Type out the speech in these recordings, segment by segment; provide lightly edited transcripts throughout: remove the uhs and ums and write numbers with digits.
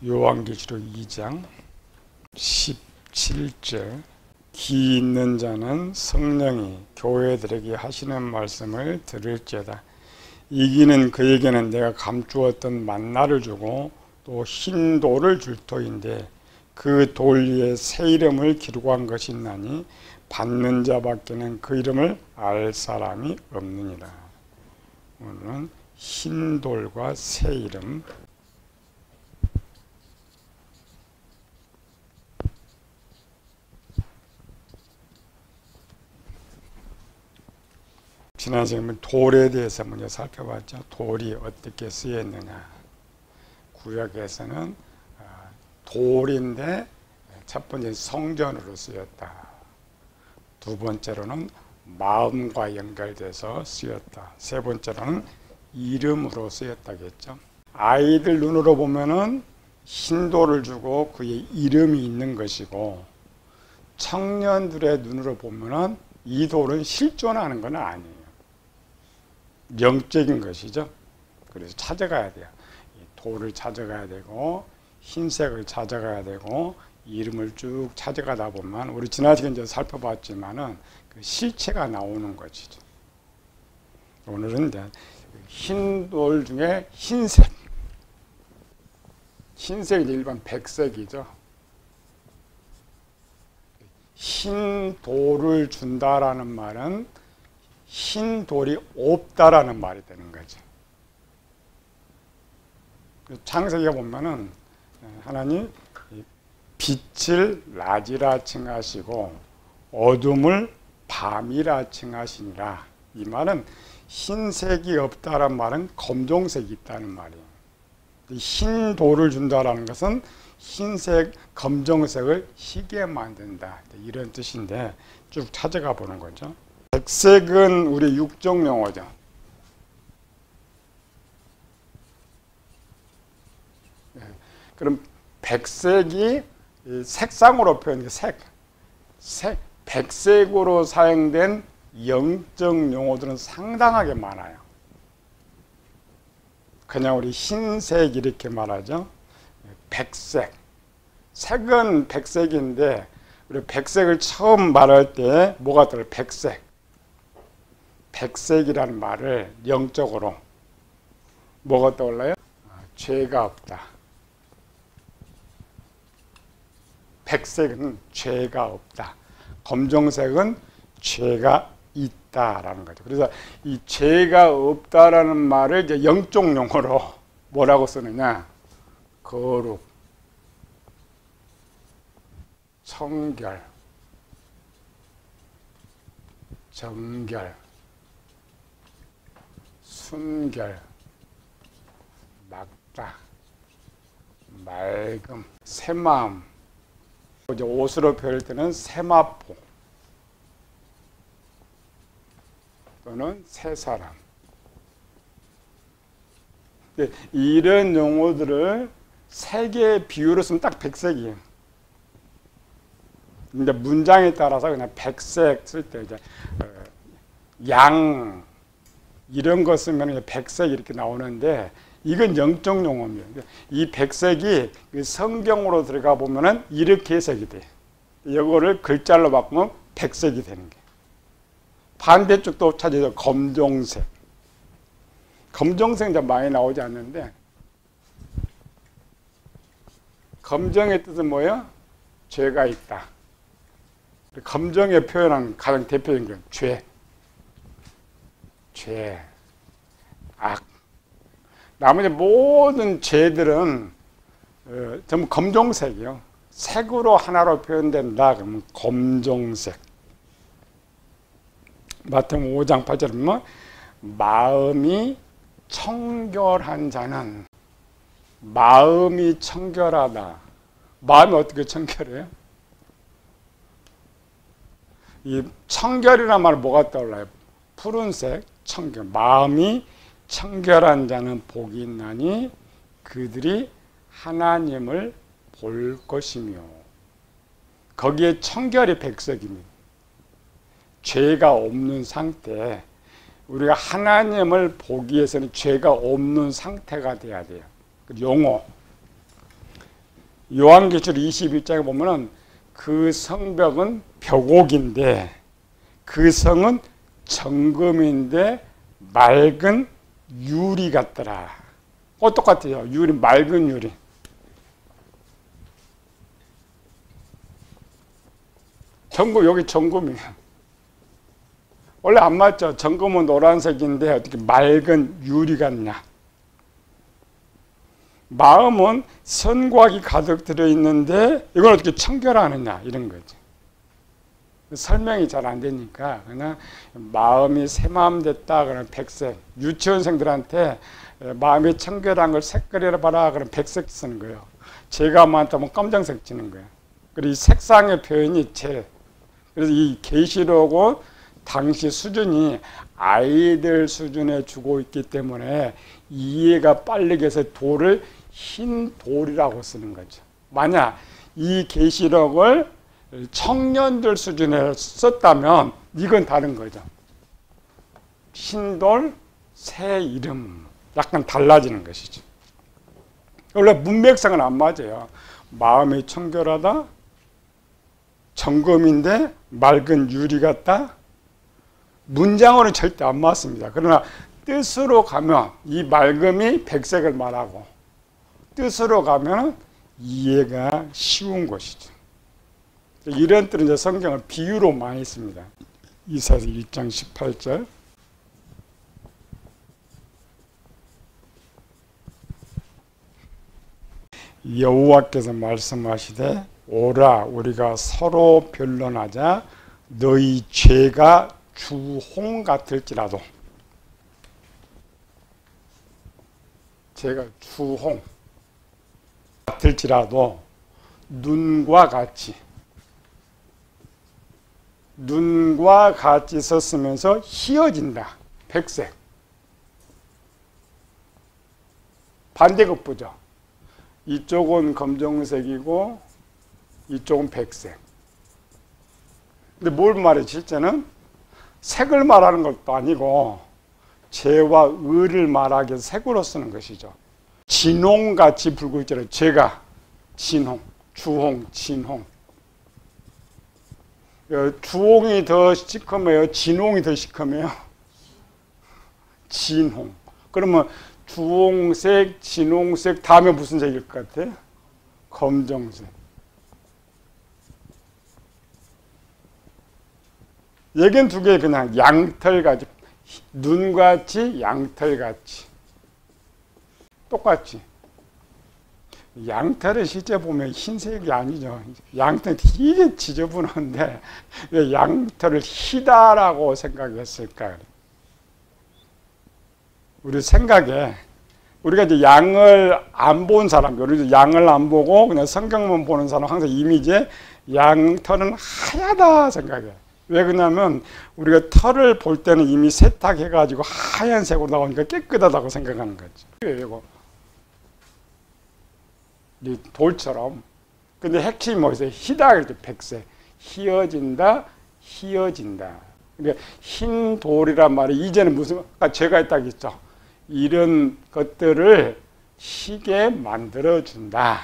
요한계시록 2장 17절 기 있는 자는 성령이 교회들에게 하시는 말씀을 들을지어다. 이기는 그에게는 내가 감추었던 만나를 주고 또 흰 돌을 줄 터인데 그 돌 위에 새 이름을 기록한 것이 있나니 받는 자밖에는 그 이름을 알 사람이 없느니라. 오늘은 흰 돌과 새 이름. 지난 시간에 돌에 대해서 먼저 살펴봤죠. 돌이 어떻게 쓰였느냐. 구약에서는 돌인데 첫 번째 성전으로 쓰였다. 두 번째로는 마음과 연결돼서 쓰였다. 세 번째로는 이름으로 쓰였다겠죠. 아이들 눈으로 보면은 흰 돌을 주고 그의 이름이 있는 것이고, 청년들의 눈으로 보면은 이 돌은 실존하는 건 아니에요. 영적인 것이죠. 그래서 찾아가야 돼요. 돌을 찾아가야 되고 흰색을 찾아가야 되고 이름을 쭉 찾아가다 보면, 우리 지난 시간에 이제 살펴봤지만은 그 실체가 나오는 것이죠. 오늘은 이제 흰 돌 중에 흰색. 흰색이 일반 백색이죠. 흰 돌을 준다라는 말은 흰 돌이 없다라는 말이 되는 거죠. 창세기에 보면은 하나님 빛을 낮이라 칭하시고 어둠을 밤이라 칭하시니라. 이 말은 흰색이 없다라는 말은 검정색이 있다는 말이에요. 흰 돌을 준다라는 것은 흰색, 검정색을 희게 만든다, 이런 뜻인데 쭉 찾아가 보는 거죠. 백색은 우리 육적 용어죠. 그럼 백색이 색상으로 표현된 백색으로 사용된 영적 용어들은 상당하게 많아요. 그냥 우리 흰색 이렇게 말하죠. 백색. 색은 백색인데 우리 백색을 처음 말할 때 뭐가 들어요? 백색. 백색이라는 말을 영적으로 뭐가 떠올라요? 죄가 없다. 백색은 죄가 없다. 검정색은 죄가 있다라는 거죠. 그래서 이 죄가 없다라는 말을 이제 영적 용어로 뭐라고 쓰느냐? 거룩, 청결, 정결, 순결, 막다, 맑음, 새마음. 이제 옷으로 표현할 때는 세마포 또는 새사람. 이런 용어들을 세 개의 비유로 쓰면 딱 백색이에요. 근데 문장에 따라서 그냥 백색 쓸 때 이제 양 이런 거 쓰면 백색 이렇게 나오는데 이건 영적 용어입니다. 이 백색이 성경으로 들어가 보면은 이렇게 해석이 돼. 이거를 글자로 바꾸면 백색이 되는 게. 반대쪽도 찾아서 검정색. 검정색 이제 많이 나오지 않는데, 검정의 뜻은 뭐예요? 죄가 있다. 검정에 표현한 가장 대표적인 건 죄, 악. 나머지 모든 죄들은 전부 검정색이요. 색으로 하나로 표현된다 그러면 검정색. 마태복음 5장 8절에 보면 마음이 청결한 자는, 마음이 청결하다. 마음이 어떻게 청결해요? 이 청결이라는 말은 뭐가 떠올라요? 푸른색, 청결. 마음이 청결한 자는 복이 있나니 그들이 하나님을 볼 것이며. 거기에 청결이 백색입니다. 죄가 없는 상태. 우리가 하나님을 보기 위해서는 죄가 없는 상태가 돼야 돼요. 용어. 요한계시록 22장에 보면은 그 성벽은 벽옥인데 그 성은 정금인데 맑은 유리 같더라. 똑같아요. 유리, 맑은 유리. 정금, 여기 정금이에요. 원래 안 맞죠? 정금은 노란색인데 어떻게 맑은 유리 같냐? 마음은 선곽이 가득 들어있는데 이걸 어떻게 청결하느냐? 이런 거죠. 설명이 잘 안 되니까 그냥 마음이 새 마음 됐다 그러면 백색. 유치원생들한테 마음이 청결한 걸 색깔이라 봐라 그러면 백색 쓰는 거예요. 죄가 많다면 검정색 쓰는 거예요. 그리고 이 색상의 표현이 죄. 그래서 이 계시록은 당시 수준이 아이들 수준에 주고 있기 때문에 이해가 빨리 돼서 돌을 흰 돌이라고 쓰는 거죠. 만약 이 계시록을 청년들 수준에 썼다면 이건 다른 거죠. 흰돌, 새 이름 약간 달라지는 것이죠. 원래 문맥상은 안 맞아요. 마음이 청결하다, 정금인데 맑은 유리 같다. 문장으로는 절대 안 맞습니다. 그러나 뜻으로 가면 이 맑음이 백색을 말하고 뜻으로 가면 이해가 쉬운 것이죠. 이런 뜻은 이제 성경을 비유로 많이 씁니다. 이사야서 1장 18절. 여호와께서 말씀하시되 오라 우리가 서로 변론하자 너희 죄가 주홍 같을지라도 죄가 주홍 같을지라도 눈과 같이 섰으면서 희어진다. 백색. 반대급부죠. 이쪽은 검정색이고 이쪽은 백색. 근데 뭘 말해? 실제는 색을 말하는 것도 아니고 죄와 의를 말하기 위해서 색으로 쓰는 것이죠. 진홍같이 불고 있잖아요. 죄가 진홍, 주홍, 진홍. 주홍이 더 시커매요? 진홍이 더 시커매요? 진홍. 그러면 주홍색, 진홍색 다음에 무슨 색일 것 같아요? 검정색. 여긴 두 개 그냥 양털같이, 눈같이, 양털같이. 똑같이. 양털을 실제 보면 흰색이 아니죠. 양털이 되게 지저분한데 왜 양털을 희다라고 생각했을까? 우리 생각에 우리가 이제 양을 안 본 사람, 우리 양을 안 보고 그냥 성경만 보는 사람 항상 이미지에 양털은 하얗다 생각해요. 왜 그러냐면 우리가 털을 볼 때는 이미 세탁해가지고 하얀색으로 나오니까 깨끗하다고 생각하는 거죠. 이거 돌처럼. 근데 핵심이 뭐였어요? 희다 그랬죠. 백색. 희어진다, 희어진다. 그러니까 흰 돌이란 말이 이제는 무슨 아까 제가 했다고 했죠. 이런 것들을 희게 만들어준다.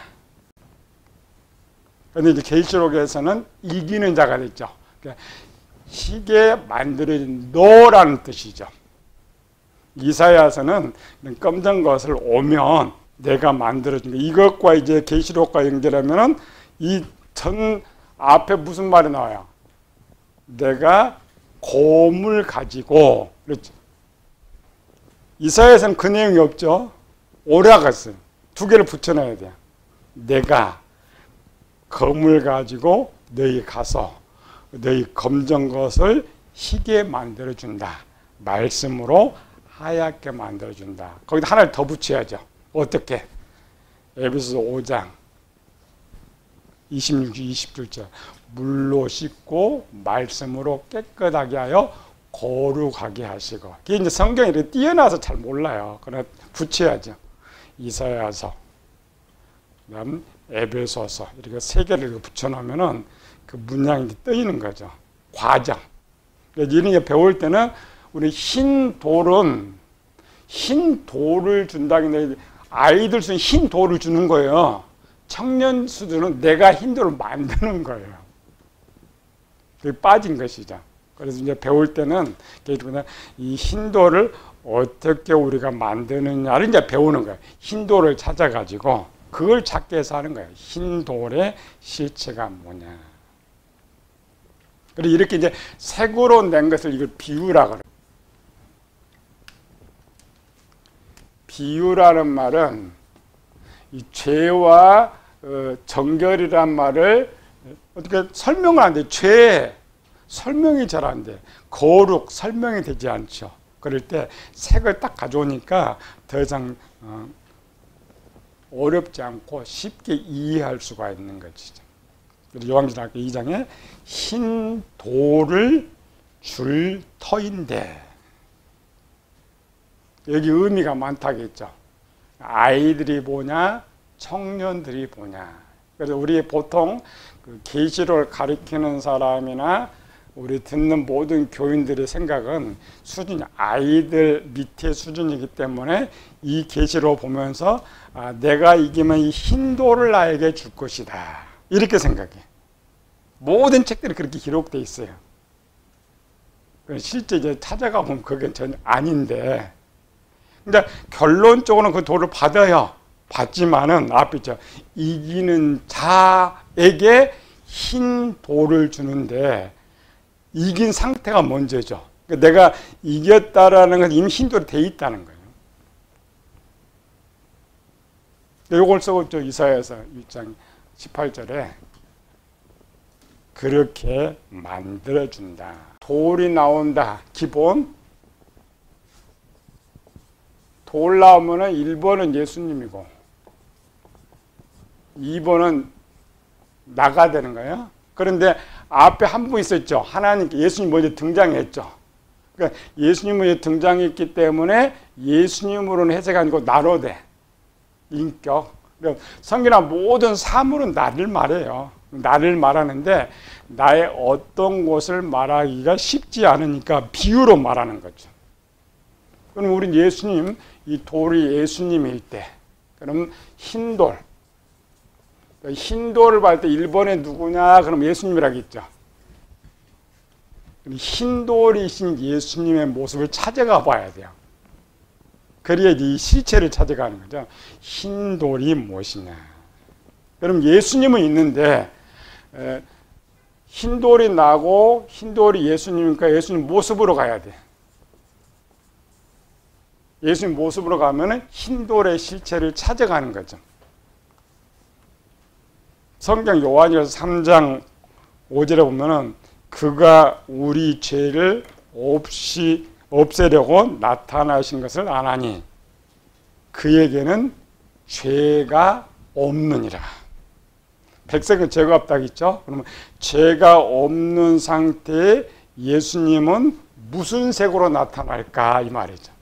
그런데 이제 계시록에서는 이기는 자가 됐죠. 그러니까 희게 만들어진 너라는 뜻이죠. 이사야서는 검정 것을 오면 내가 만들어준 거. 이것과 이제 계시록과 연결하면은 이 전 앞에 무슨 말이 나와요? 내가 곰을 가지고 그렇죠. 이사야서는 그 내용이 없죠. 오라가스 두 개를 붙여놔야 돼요. 내가 검을 가지고 너희 가서 너희 검정 것을 희게 만들어준다. 말씀으로 하얗게 만들어준다. 거기다 하나를 더 붙여야죠. 어떻게? 에베소서 5장 26, 27절 물로 씻고 말씀으로 깨끗하게 하여 거룩하게 하시고. 이게 이제 성경이 이렇게 뛰어나서 잘 몰라요. 그러나 붙여야죠. 이사야서, 그다음 에베소서 이렇게 세 개를 붙여놓으면은 그 문양이 뜨이는 거죠. 과정. 이런 게 배울 때는 우리 흰 돌을 준다는 게 아이들 수는 흰 돌을 주는 거예요. 청년 수준은 내가 힌도를 만드는 거예요. 그게 빠진 것이죠. 그래서 이제 배울 때는 이 힌도를 어떻게 우리가 만드느냐를 이제 배우는 거예요. 힌도를 찾아가지고 그걸 찾기 위해서 하는 거예요. 힌돌의 실체가 뭐냐. 그리고 이렇게 이제 색으로 낸 것을 이걸 비유라 그래요. 비유라는 말은 이 죄와 정결이란 말을 어떻게 설명을 안 돼. 죄 설명이 잘 안 돼. 거룩 설명이 되지 않죠. 그럴 때 색을 딱 가져오니까 더 이상 어렵지 않고 쉽게 이해할 수가 있는 것이죠. 요한계시록 2장에 흰 돌을 줄 터인데, 여기 의미가 많다겠죠. 아이들이 보냐, 청년들이 보냐. 그래서 우리 보통 계시록을 가리키는 사람이나 우리 듣는 모든 교인들의 생각은 수준이 아이들 밑에 수준이기 때문에 이 계시록 보면서 내가 이기면 이 흰 돌을 나에게 줄 것이다. 이렇게 생각해. 모든 책들이 그렇게 기록되어 있어요. 실제 이제 찾아가 보면 그게 전혀 아닌데, 근데 결론적으로는 그 돌을 받아요. 받지만은 앞에 있죠. 이기는 자에게 흰 돌을 주는데 이긴 상태가 먼저죠. 그러니까 내가 이겼다라는 건 이미 흰 돌이 돼 있다는 거예요. 이걸 쓰고 이사야서 6장 18절에 그렇게 만들어준다. 돌이 나온다. 기본. 돌 나오면은 1번은 예수님이고 2번은 나가 되는 거예요. 그런데 앞에 한 분 있었죠. 하나님께 예수님 먼저 등장했죠. 그러니까 예수님 먼저 등장했기 때문에 예수님으로는 해석이 아니고 나로 돼. 인격. 성경의 모든 사물은 나를 말해요. 나를 말하는데 나의 어떤 것을 말하기가 쉽지 않으니까 비유로 말하는 거죠. 그럼 우린 예수님, 이 돌이 예수님일 때, 그럼 흰 돌. 흰 돌을 볼 때 1번에 누구냐? 그럼 예수님이라겠죠. 흰 돌이신 예수님의 모습을 찾아가 봐야 돼요. 그래야 이 실체를 찾아가는 거죠. 흰 돌이 무엇이냐? 그럼 예수님은 있는데 흰 돌이 나고 흰 돌이 예수님이니까 예수님 모습으로 가야 돼. 예수님 모습으로 가면은 흰 돌의 실체를 찾아가는 거죠. 성경 요한일서 3장 5절에 보면은 그가 우리 죄를 없애려고 나타나신 것을 아나니 그에게는 죄가 없느니라. 백색은 죄가 없다고 했죠. 그러면 죄가 없는 상태에 예수님은 무슨 색으로 나타날까 이 말이죠.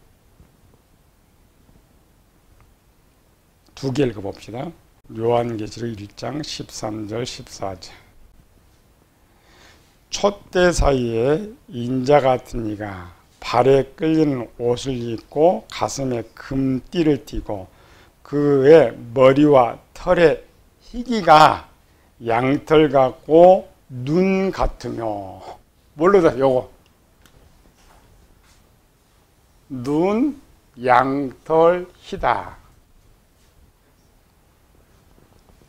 두 개 읽어봅시다. 요한계시록 1장 13절 14절. 촛대 사이에 인자 같은 이가 발에 끌리는 옷을 입고 가슴에 금띠를 띠고 그의 머리와 털의 희기가 양털 같고 눈 같으며. 뭘로다 요거 눈 양털 희다.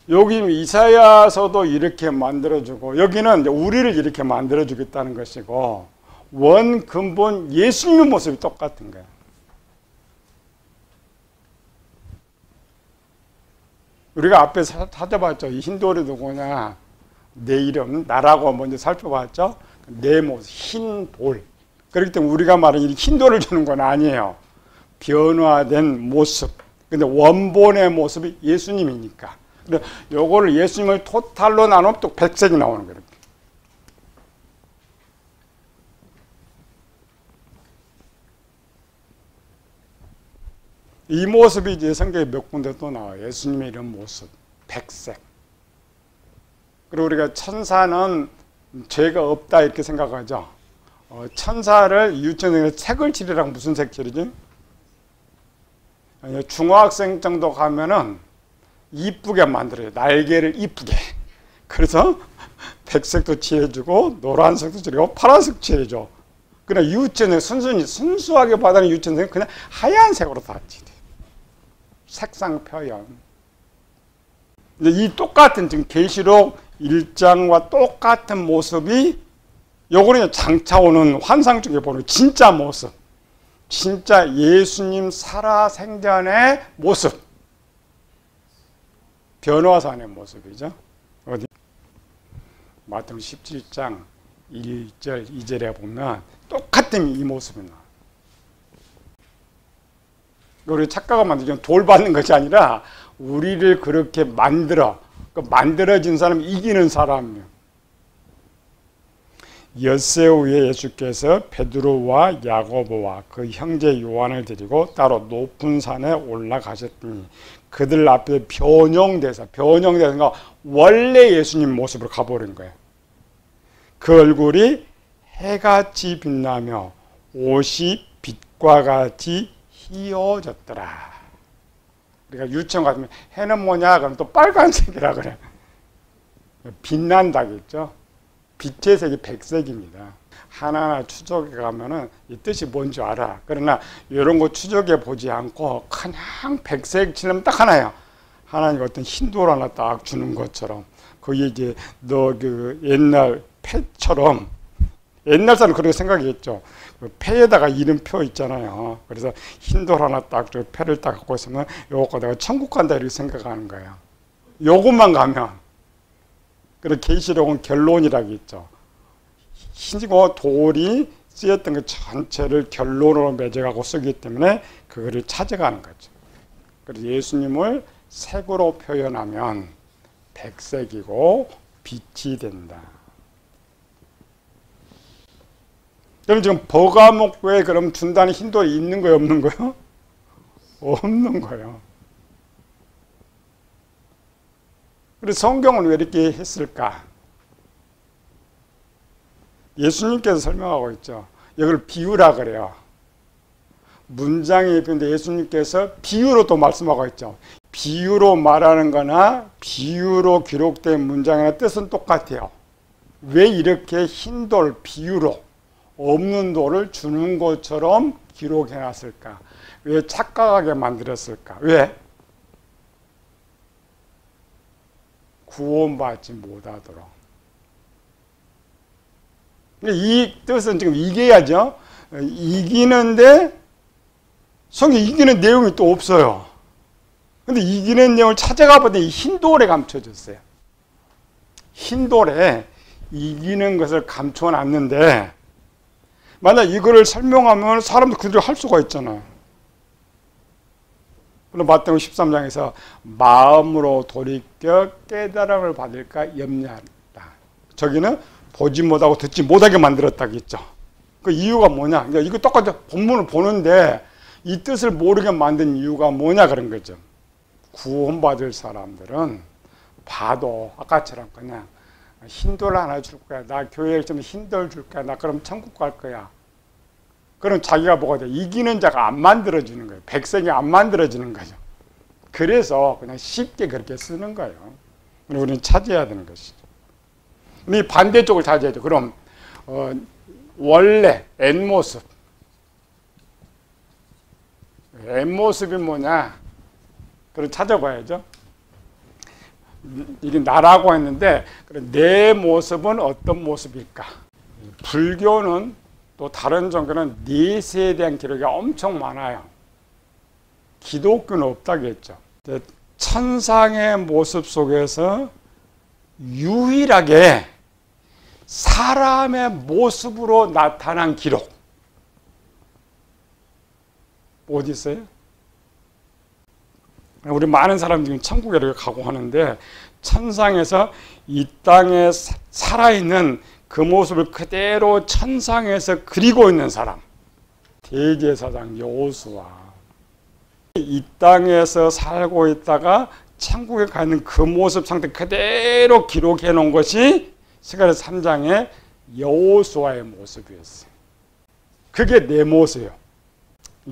여기 이사야서도 이렇게 만들어주고 여기는 우리를 이렇게 만들어주겠다는 것이고 원 근본 예수님의 모습이 똑같은 거예요. 우리가 앞에 찾아봤죠. 이 흰돌이 누구냐? 내 이름, 나라고 먼저 살펴봤죠. 내 모습, 흰 돌. 그렇기 때문에 우리가 말하는 이 흰돌을 주는 건 아니에요. 변화된 모습. 근데 원본의 모습이 예수님이니까. 근데 요거를 예수님을 토탈로 나누면 또 백색이 나오는 거예요. 이 모습이 이제 성경에 몇 군데 또 나와요. 예수님의 이런 모습, 백색. 그리고 우리가 천사는 죄가 없다 이렇게 생각하죠. 천사를 유치원에 색을 칠이랑 무슨 색 칠이지? 중학생 정도 가면은 이쁘게 만들어요. 날개를 이쁘게. 그래서 백색도 칠해주고 노란색도 칠해주고 파란색 칠해줘. 그러나 유천은 순수하게 받아는 유천은 그냥 하얀색으로 다 칠해요. 색상 표현. 이 똑같은 지금 계시록 1장과 똑같은 모습이 요거는 장차 오는 환상 중에 보는 진짜 모습. 진짜 예수님 살아생전의 모습. 변화산의 모습이죠. 어디? 마태복음 17장 1절, 2절에 보면 똑같은 이 모습이 나와요. 우리 착각을 만들면 돌 받는 것이 아니라 우리를 그렇게 만들어진 사람이 이기는 사람이에요. 엿새 후에 예수께서 베드로와 야고보와 그 형제 요한을 데리고 따로 높은 산에 올라가셨더니 그들 앞에 변형돼서 원래 예수님 모습으로 가버린 거예요. 그 얼굴이 해같이 빛나며 옷이 빛과 같이 희어졌더라. 우리가 유치원 같으면 해는 뭐냐? 그러면 또 빨간색이라 그래. 빛난다겠죠. 빛의 색이 백색입니다. 하나하나 추적해 가면은 이 뜻이 뭔지 알아. 그러나 이런 거 추적해 보지 않고 그냥 백색 칠하면 딱 하나예요. 하나님 어떤 흰돌 하나 딱 주는 것처럼. 거기 이제 너 그 옛날 패처럼 옛날 사람 그렇게 생각했죠. 그 패에다가 이름표 있잖아요. 그래서 흰돌 하나 딱 패를 딱 갖고 있으면 요거 내가 천국 간다 이렇게 생각하는 거예요. 요것만 가면. 그리고 계시록은 결론이라고 있죠. 흰고 돌이 쓰였던 그 전체를 결론으로 맺어가고 쓰기 때문에 그거를 찾아가는 거죠. 그래서 예수님을 색으로 표현하면 백색이고 빛이 된다. 그럼 지금 버가목교에 그럼 준다는 흰돌이 있는 거예요, 없는 거예요? 없는 거예요. 그래서 성경은 왜 이렇게 했을까? 예수님께서 설명하고 있죠. 이걸 비유라 그래요. 문장이 있는데 예수님께서 비유로 또 말씀하고 있죠. 비유로 말하는 거나 비유로 기록된 문장이나 뜻은 똑같아요. 왜 이렇게 흰돌 비유로 없는 돌을 주는 것처럼 기록해 놨을까? 왜 착각하게 만들었을까? 왜? 구원받지 못하도록. 이 뜻은 지금 이겨야죠. 이기는데 성경에 이기는 내용이 또 없어요. 근데 이기는 내용을 찾아가 보더니 흰돌에 감춰졌어요. 흰돌에 이기는 것을 감춰놨는데 만약 이거를 설명하면 사람들 그대로 할 수가 있잖아요. 그럼 마태복음 13장에서 마음으로 돌이켜 깨달음을 받을까 염려한다. 저기는 보지 못하고 듣지 못하게 만들었다겠죠. 그 이유가 뭐냐? 그러니까 이거 똑같이 본문을 보는데 이 뜻을 모르게 만든 이유가 뭐냐 그런 거죠. 구원받을 사람들은 봐도 아까처럼 그냥 흰돌 하나 줄 거야. 나 교회에 좀 흰돌 줄 거야. 나 그럼 천국 갈 거야. 그럼 자기가 뭐가 돼? 이기는 자가 안 만들어지는 거예요. 백성이 안 만들어지는 거죠. 그래서 그냥 쉽게 그렇게 쓰는 거예요. 우리는 찾아야 되는 것이죠. 이 반대쪽을 찾아야죠. 그럼 원래 N모습. N모습이 뭐냐? 그걸 찾아봐야죠. 이게 나라고 했는데 내 모습은 어떤 모습일까? 불교는 또 다른 종교는 넷에 대한 기록이 엄청 많아요. 기독교는 없다겠죠. 천상의 모습 속에서 유일하게 사람의 모습으로 나타난 기록 어디 있어요? 우리 많은 사람들이 천국에 이렇게 가고 하는데 천상에서 이 땅에 살아있는 그 모습을 그대로 천상에서 그리고 있는 사람 대제사장 여호수아 이 땅에서 살고 있다가 천국에 가 있는 그 모습 상태 그대로 기록해 놓은 것이 스가랴 3장의 여호수아의 모습이었어요. 그게 내 모습이에요.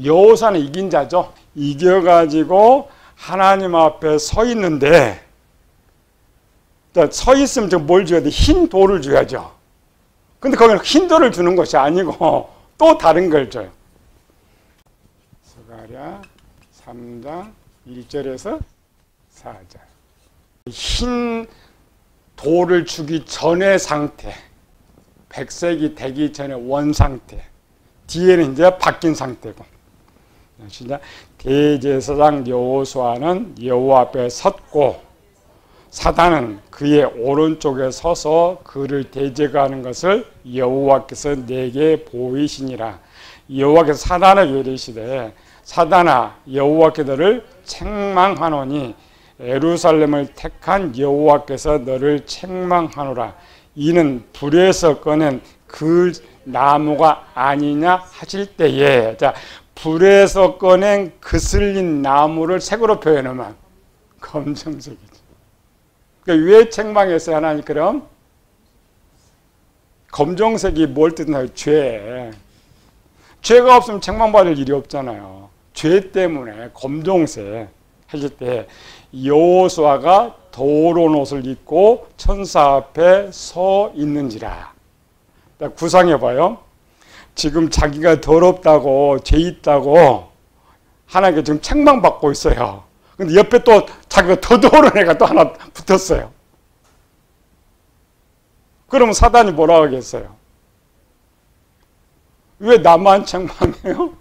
여호수아는 이긴 자죠. 이겨가지고 하나님 앞에 서 있는데, 서 있으면 지금 뭘 줘야 돼? 흰 돌을 줘야죠. 근데 거기는 흰 돌을 주는 것이 아니고 또 다른 걸 줘요. 스가랴 3장 1절에서 4절. 흰 돌을 주기 전의 상태, 백색이 되기 전의 원 상태, 뒤에는 이제 바뀐 상태고. 시작. 대제사장 여호수아는 여호와 앞에 섰고 사단은 그의 오른쪽에 서서 그를 대적하는 것을 여호와께서 내게 보이시니라. 여호와께서 사단에게 이르시되 사단아 여호와께 너를 책망하노니 예루살렘을 택한 여호와께서 너를 책망하노라. 이는 불에서 꺼낸 그 나무가 아니냐 하실 때에, 자, 불에서 꺼낸 그슬린 나무를 색으로 표현하면 검정색이죠. 그러니까 왜 책망했어요 하나님? 그럼 검정색이 뭘 뜻하나요? 죄. 죄가 없으면 책망받을 일이 없잖아요. 죄 때문에 검정색 하실 때 여호수아가 더러운 옷을 입고 천사 앞에 서 있는지라. 구상해봐요. 지금 자기가 더럽다고 죄 있다고 하나님께 지금 책망받고 있어요. 근데 옆에 또 자기가 더 더러운 애가 또 하나 붙었어요. 그러면 사단이 뭐라고 하겠어요? 왜 나만 책망해요?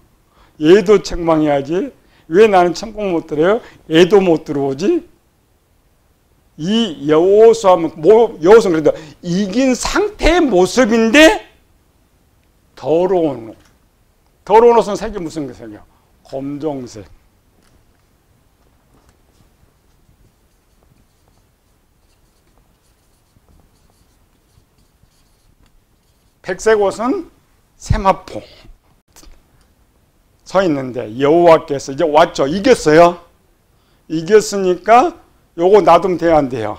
얘도 책망해야지. 왜 나는 천국 못 들어요? 얘도 못 들어오지? 이 여호수아는 여호수아는 그래도 이긴 상태의 모습인데 더러운 옷. 더러운 옷은 색이 무슨 색이요? 검정색. 백색 옷은 세마포 서 있는데 여호와께서 이제 왔죠. 이겼어요. 이겼으니까 요거 놔두면 돼요, 안 돼요?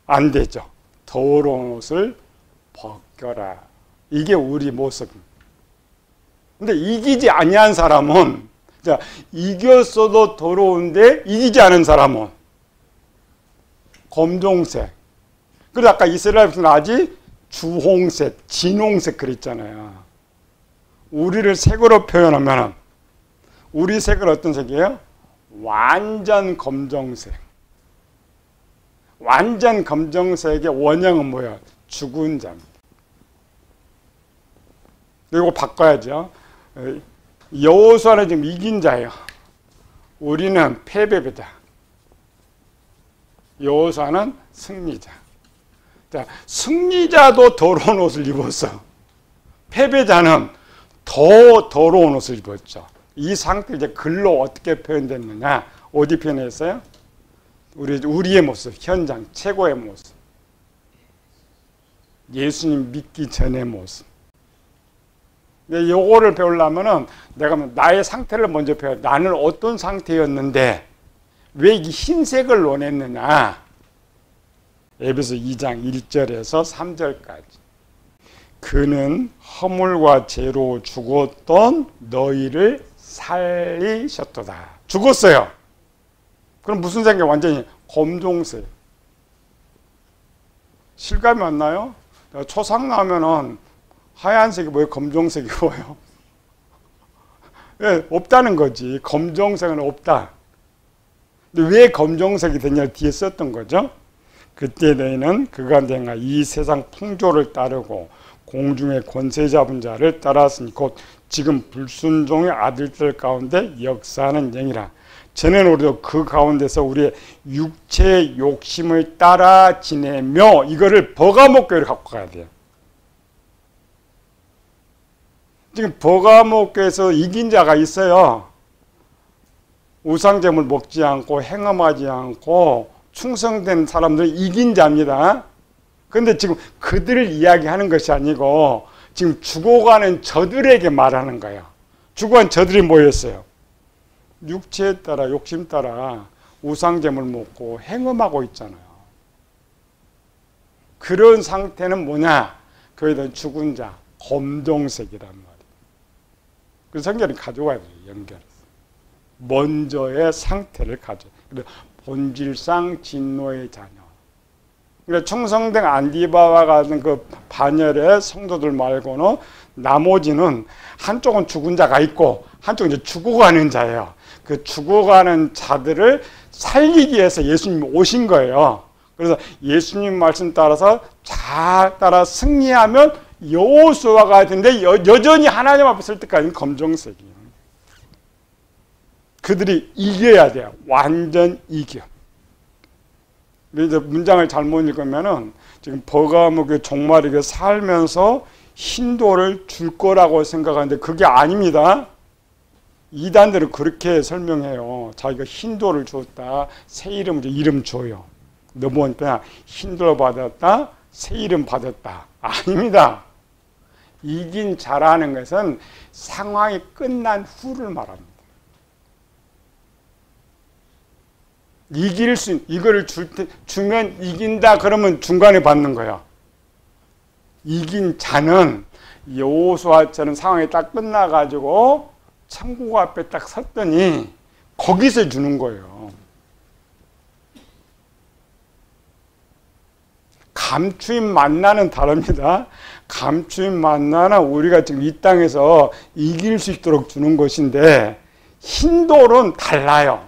안 되죠. 더러운 옷을 벗겨라. 이게 우리 모습입니다. 근데 이기지 아니한 사람은, 자, 이겼어도 더러운데 이기지 않은 사람은 검정색. 그리고 아까 이스라엘 백성은 아직 주홍색, 진홍색 그랬잖아요. 우리를 색으로 표현하면 우리 색은 어떤 색이에요? 완전 검정색. 완전 검정색의 원형은 뭐예요? 죽은 자입니다. 이거 바꿔야죠. 여호수아는 지금 이긴 자예요. 우리는 패배자. 여호수아는 승리자. 자, 승리자도 더러운 옷을 입었어. 패배자는 더 더러운 옷을 입었죠. 이 상태 이제 글로 어떻게 표현됐느냐? 어디 표현했어요? 우리의 모습, 현장 최고의 모습. 예수님 믿기 전의 모습. 근데 요거를 배우려면은 내가 나의 상태를 먼저 배워. 나는 어떤 상태였는데 왜 이 흰색을 원했느냐? 에베소 2장 1절에서 3절까지. 그는 허물과 죄로 죽었던 너희를 살리셨도다. 죽었어요. 그럼 무슨 색이 완전히 검정색. 실감이 안 나요? 초상 나오면은 하얀색이 뭐예요? 검정색이 뭐예요? 네, 없다는 거지. 검정색은 없다. 근데 왜 검정색이 되냐 뒤에 썼던 거죠. 그때 너희는 그가 내가 이 세상 풍조를 따르고 공중의 권세 잡은 자를 따랐으니 곧 지금 불순종의 아들들 가운데 역사하는 영이라. 전에는 우리도 그 가운데서 우리의 육체의 욕심을 따라 지내며, 이거를 버가목교를 갖고 가야 돼요. 지금 버가목교에서 이긴 자가 있어요. 우상제물 먹지 않고 행함하지 않고 충성된 사람들은 이긴 자입니다. 그런데 지금 그들을 이야기하는 것이 아니고 지금 죽어가는 저들에게 말하는 거예요. 죽어간 저들이 뭐였어요? 육체에 따라 욕심 따라 우상제물 먹고 행음하고 있잖아요. 그런 상태는 뭐냐? 그에 죽은 자, 검정색이란 말이에요. 그래서 성경을 가져와야 돼요. 연결해서. 먼저의 상태를 가져. 본질상 진노의 자녀. 그러니까 충성된 안디바와 같은 그 반열의 성도들 말고는 나머지는 한쪽은 죽은 자가 있고 한쪽은 이제 죽어가는 자예요. 그 죽어가는 자들을 살리기 위해서 예수님이 오신 거예요. 그래서 예수님 말씀 따라서 잘 따라 승리하면 여호수아가 같은데 여전히 하나님 앞에 설 때까지는 검정색이에요. 그들이 이겨야 돼요. 완전 이겨. 이제 문장을 잘못 읽으면은 지금 버가목의 종말에게 살면서 흰돌을 줄 거라고 생각하는데 그게 아닙니다. 이단들은 그렇게 설명해요. 자기가 흰돌을 줬다. 새 이름 줘요. 너 보니까 흰돌 받았다. 새 이름 받았다. 아닙니다. 이긴 자라는 것은 상황이 끝난 후를 말합니다. 이거를 주면 이긴다 그러면 중간에 받는 거야. 이긴 자는 여호수아처럼 상황이 딱 끝나가지고 천국 앞에 딱 섰더니 거기서 주는 거예요. 감추인 만나는 다릅니다. 감추인 만나는 우리가 지금 이 땅에서 이길 수 있도록 주는 것인데 흰돌은 달라요.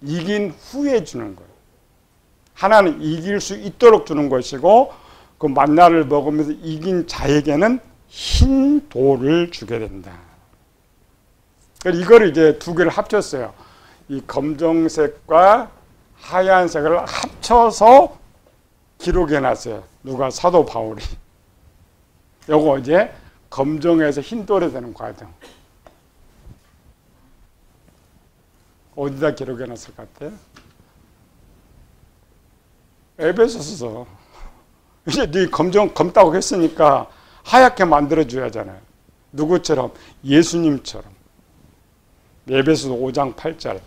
이긴 후에 주는 거예요. 하나는 이길 수 있도록 주는 것이고 그 만나를 먹으면서 이긴 자에게는 흰 돌을 주게 된다. 이거를 이제 두 개를 합쳤어요. 이 검정색과 하얀색을 합쳐서 기록해 놨어요. 누가? 사도 바울이. 요거 이제 검정에서 흰 돌이 되는 과정. 어디다 기록해 놨을 것 같아요? 에베소서. 이제 네 검다고 했으니까 하얗게 만들어줘야 하잖아요. 누구처럼? 예수님처럼. 에베소서 5장 8절.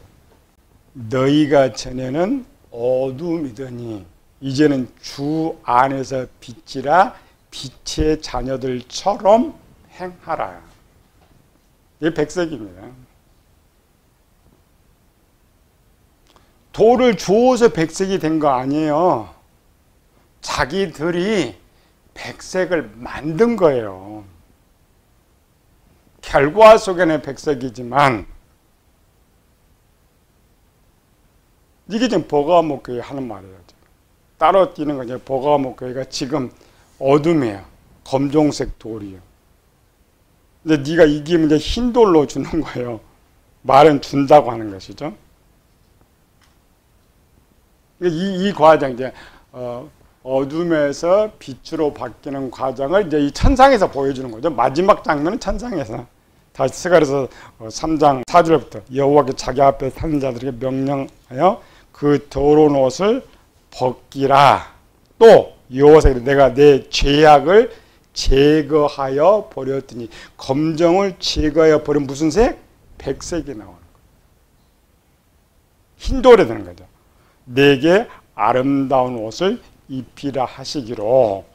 너희가 전에는 어둠이더니 이제는 주 안에서 빛이라 빛의 자녀들처럼 행하라. 이게 백색입니다. 돌을 주어서 백색이 된 거 아니에요. 자기들이 백색을 만든 거예요. 결과 속에는 백색이지만 이게 지금 버가목 교회 하는 말이에요. 따로 뛰는 거죠. 버가목 교회가 지금 어둠이에요. 검정색 돌이에요. 근데 네가 이기면 이제 흰 돌로 주는 거예요. 말은 준다고 하는 것이죠. 이 과정 이제 어둠에서 빛으로 바뀌는 과정을 이제 이 천상에서 보여주는 거죠. 마지막 장면은 천상에서. 다시 스가랴서 3장 4절부터 여호와께 자기 앞에 사는 자들에게 명령하여 그 더러운 옷을 벗기라. 또 여호와께서 내가 내 죄악을 제거하여 버렸더니 검정을 제거하여 버린 무슨 색? 백색이 나오는 거예요. 흰돌이 되는 거죠. 내게 아름다운 옷을 입히라 하시기로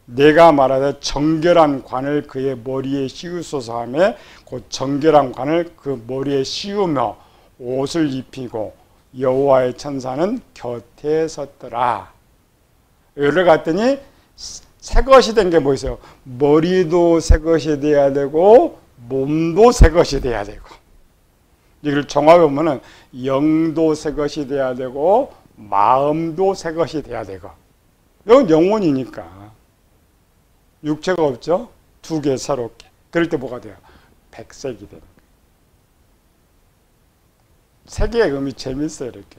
내가 말하되 정결한 관을 그의 머리에 씌우소서 하며 그 정결한 관을 그 머리에 씌우며 옷을 입히고 여호와의 천사는 곁에 섰더라. 여기를 갔더니 새 것이 된 게 뭐 있어요? 머리도 새 것이 돼야 되고 몸도 새 것이 돼야 되고, 이걸 정확히 보면은 영도 새 것이 돼야 되고 마음도 새 것이 돼야 되고. 이건 영혼이니까 육체가 없죠. 두 개 새롭게. 그럴 때 뭐가 돼요? 백색이 되는 거예요. 세 개의 의미 재밌어요. 이렇게.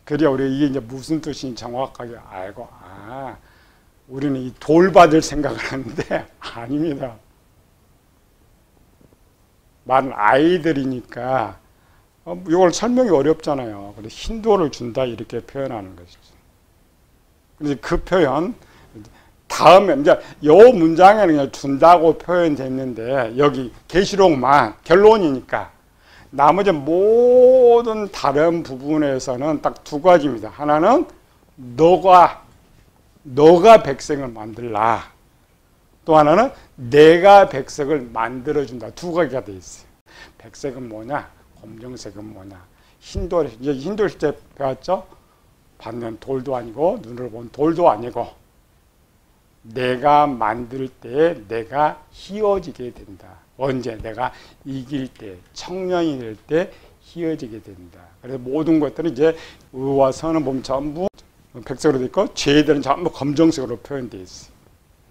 그래야 우리 이게 이제 무슨 뜻인지 정확하게 알고, 우리는 이 돌 받을 생각을 하는데 아닙니다. 많은 아이들이니까 이걸 설명이 어렵잖아요. 그래서 흰 돌을 준다 이렇게 표현하는 것이죠. 그래서 그 표현 다음에 이제 요 문장에는 그냥 준다고 표현됐는데 여기 계시록만 결론이니까 나머지 모든 다른 부분에서는 딱 두 가지입니다. 하나는 너가 백성을 만들라. 또 하나는 내가 백성을 만들어준다. 두 가지가 돼 있어요. 백색은 뭐냐? 검정색은 뭐냐? 흰돌, 이제 흰돌 때 배웠죠? 받는 돌도 아니고 눈으로 본 돌도 아니고 내가 만들 때 내가 희어지게 된다. 언제? 내가 이길 때, 청년이 될 때 희어지게 된다. 그래서 모든 것들은 이제 의와 선을 보면 전부 백색으로 되어 있고 죄들은 전부 검정색으로 표현되어 있어요.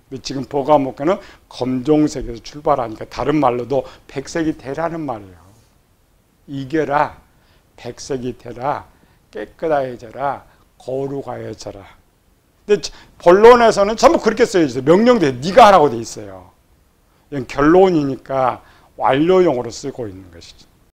근데 지금 보가목교는 검정색에서 출발하니까 다른 말로도 백색이 되라는 말이에요. 이겨라, 백색이 되라, 깨끗해져라, 거룩하여져라. 근데 본론에서는 전부 그렇게 써있어요. 명령대 네가 하라고 돼 있어요. 이건 결론이니까 완료용으로 쓰고 있는 것이죠.